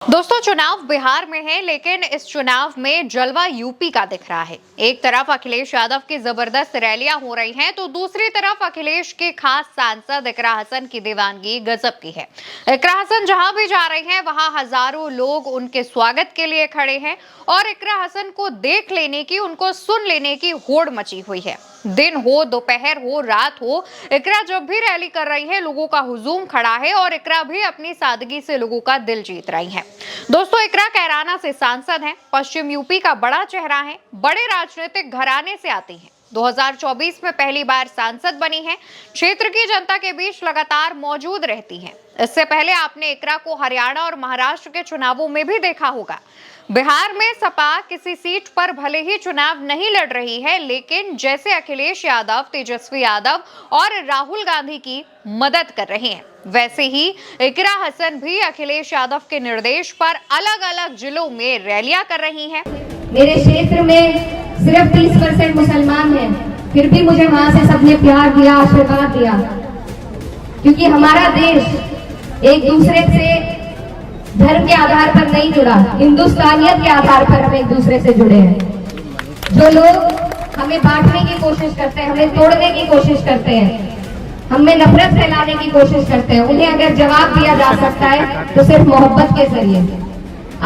दोस्तों, चुनाव बिहार में है, लेकिन इस चुनाव में जलवा यूपी का दिख रहा है। एक तरफ अखिलेश यादव की जबरदस्त रैलियां हो रही हैं, तो दूसरी तरफ अखिलेश के खास सांसद इकरा हसन की दीवानगी गजब की है। इकरा हसन जहां भी जा रहे हैं, वहां हजारों लोग उनके स्वागत के लिए खड़े हैं और इकरा हसन को देख लेने की, उनको सुन लेने की होड़ मची हुई है। दिन हो, दोपहर हो, रात हो, इकरा जब भी रैली कर रही है, लोगों का हुजूम खड़ा है और इकरा भी अपनी सादगी से लोगों का दिल जीत रही है। दोस्तों, इकरा कैराना से सांसद हैं, पश्चिम यूपी का बड़ा चेहरा है, बड़े राजनीतिक घराने से आती हैं। 2024 में पहली बार सांसद बनी हैं, क्षेत्र की जनता के बीच लगातार मौजूद रहती हैं। इससे पहले आपने इकरा को हरियाणा और महाराष्ट्र के चुनावों में भी देखा होगा। बिहार में सपा किसी सीट पर भले ही चुनाव नहीं लड़ रही है, लेकिन जैसे अखिलेश यादव, तेजस्वी यादव और राहुल गांधी की मदद कर रहे हैं, वैसे ही इकरा हसन भी अखिलेश यादव के निर्देश पर अलग-अलग जिलों में रैलियां कर रही हैं। मेरे क्षेत्र में सिर्फ 30% मुसलमान हैं, फिर भी मुझे वहां से सबने प्यार दिया, आशीर्वाद दिया, क्योंकि हमारा देश एक दूसरे से धर्म के आधार पर नहीं जुड़ा, हिंदुस्तानियत के आधार पर हम एक दूसरे से जुड़े हैं। जो लोग हमें बांटने की कोशिश करते हैं, हमें तोड़ने की कोशिश करते हैं, हमें नफरत फैलाने की कोशिश करते हैं, उन्हें अगर जवाब दिया जा सकता है तो सिर्फ मोहब्बत के जरिए।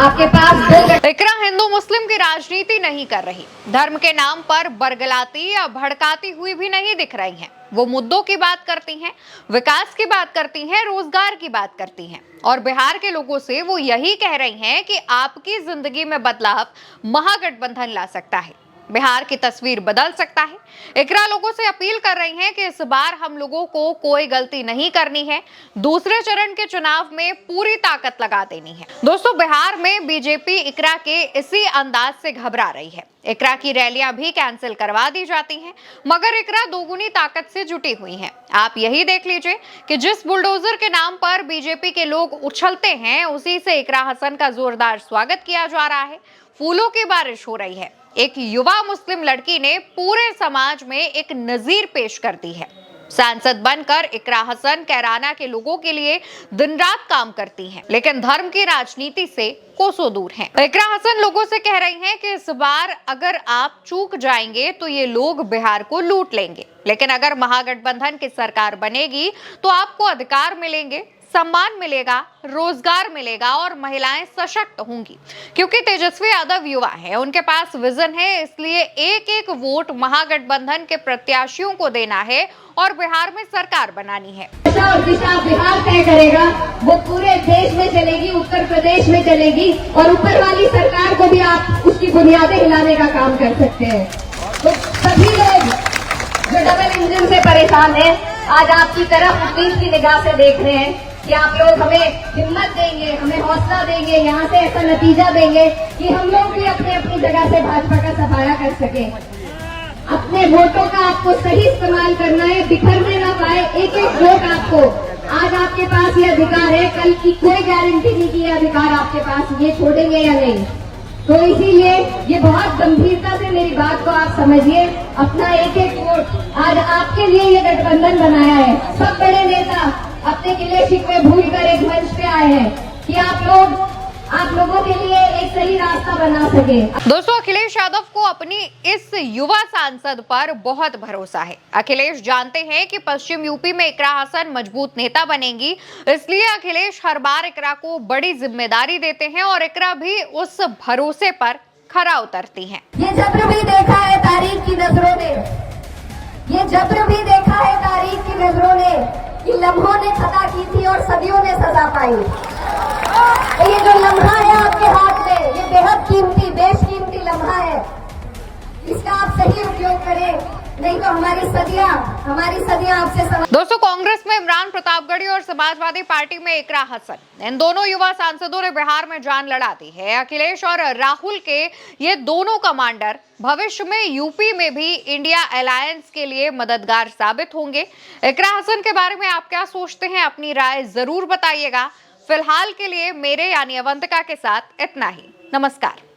आपके पास इकरा हिंदू मुस्लिम की राजनीति नहीं कर रही, धर्म के नाम पर बरगलाती या भड़काती हुई भी नहीं दिख रही हैं। वो मुद्दों की बात करती हैं, विकास की बात करती हैं, रोजगार की बात करती हैं और बिहार के लोगों से वो यही कह रही हैं कि आपकी जिंदगी में बदलाव महागठबंधन ला सकता है, बिहार की तस्वीर बदल सकता है। इकरा लोगों से अपील कर रही हैं कि इस बार हम लोगों को कोई गलती नहीं करनी है, दूसरे चरण के चुनाव में पूरी ताकत लगा देनी है। दोस्तों, बिहार में बीजेपी इकरा के इसी अंदाज से घबरा रही है। इकरा की रैलियां भी कैंसिल करवा दी जाती हैं, मगर इकरा दोगुनी ताकत से जुटी हुई है। आप यही देख लीजिए कि जिस बुलडोजर के नाम पर बीजेपी के लोग उछलते हैं, उसी से इकरा हसन का जोरदार स्वागत किया जा रहा है। फूलों की बारिश हो रही है। एक युवा मुस्लिम लड़की ने पूरे समाज में एक नजीर पेश कर दी है। सांसद बनकर इकरा हसन कैराना के लोगों के लिए दिन रात काम करती हैं, लेकिन धर्म की राजनीति से कोसों दूर हैं। इकरा हसन लोगों से कह रही हैं कि इस बार अगर आप चूक जाएंगे तो ये लोग बिहार को लूट लेंगे, लेकिन अगर महागठबंधन की सरकार बनेगी तो आपको अधिकार मिलेंगे, सम्मान मिलेगा, रोजगार मिलेगा और महिलाएं सशक्त होंगी। क्योंकि तेजस्वी यादव युवा है, उनके पास विजन है, इसलिए एक एक वोट महागठबंधन के प्रत्याशियों को देना है और बिहार में सरकार बनानी है। दिशा बिहार तय करेगा, वो पूरे देश में चलेगी, उत्तर प्रदेश में चलेगी और ऊपर वाली सरकार को भी आप उसकी बुनियादें हिलाने का काम कर सकते हैं। तो सभी लोग जो डबल इंजन से परेशान हैं, आज आपकी तरफ उम्मीद की निगाह से देख रहे हैं कि आप लोग हमें हिम्मत देंगे, हमें हौसला देंगे, यहाँ से ऐसा नतीजा देंगे कि हम लोग भी अपनी अपनी जगह से भाजपा का सफाया कर सके। अपने वोटों का आपको सही इस्तेमाल करना है, बिखरने ना पाए एक एक वोट आपको। आज आपके पास ये अधिकार है, कल की कोई गारंटी नहीं कि ये अधिकार आपके पास ये छोड़ेंगे या नहीं। तो इसीलिए ये बहुत गंभीरता से मेरी बात को आप समझिए। अपना एक एक वोट आज आपके लिए ये गठबंधन बनाया है। सब बड़े नेता अपने किले शिकवे भूल कर एक मंच पे आए हैं कि आप लोगों के लिए एक सही रास्ता बना सके। दोस्तों, अखिलेश यादव को अपनी इस युवा सांसद पर बहुत भरोसा है। अखिलेश जानते हैं कि पश्चिम यूपी में इकरा हसन मजबूत नेता बनेंगी, इसलिए अखिलेश हर बार इकरा को बड़ी जिम्मेदारी देते हैं और इकरा भी उस भरोसे पर खरा उतरती हैं। ये जब्र भी देखा है तारीख की नजरों ने, ये जब्र भी देखा है तारीख की नजरों ने कि लम्हों ने खता की थी और सदियों ने सजा पाई। तो ये जो लम्हा है आपके हाथ में, ये बेहद कीमती, बेशकीमती लम्हा है, इसका आप सही उपयोग करें, नहीं तो हमारी सदियां आपसे। दोस्तों, कांग्रेस में इमरान प्रतापगढ़ी और समाजवादी पार्टी में इकरा हसन, इन दोनों युवा सांसदों ने बिहार में जान लड़ा दी है। अखिलेश और राहुल के ये दोनों कमांडर भविष्य में यूपी में भी इंडिया अलायंस के लिए मददगार साबित होंगे। इकरा हसन के बारे में आप क्या सोचते हैं? अपनी राय जरूर बताइएगा। फिलहाल के लिए मेरे यानी अवंतिका के साथ इतना ही। नमस्कार।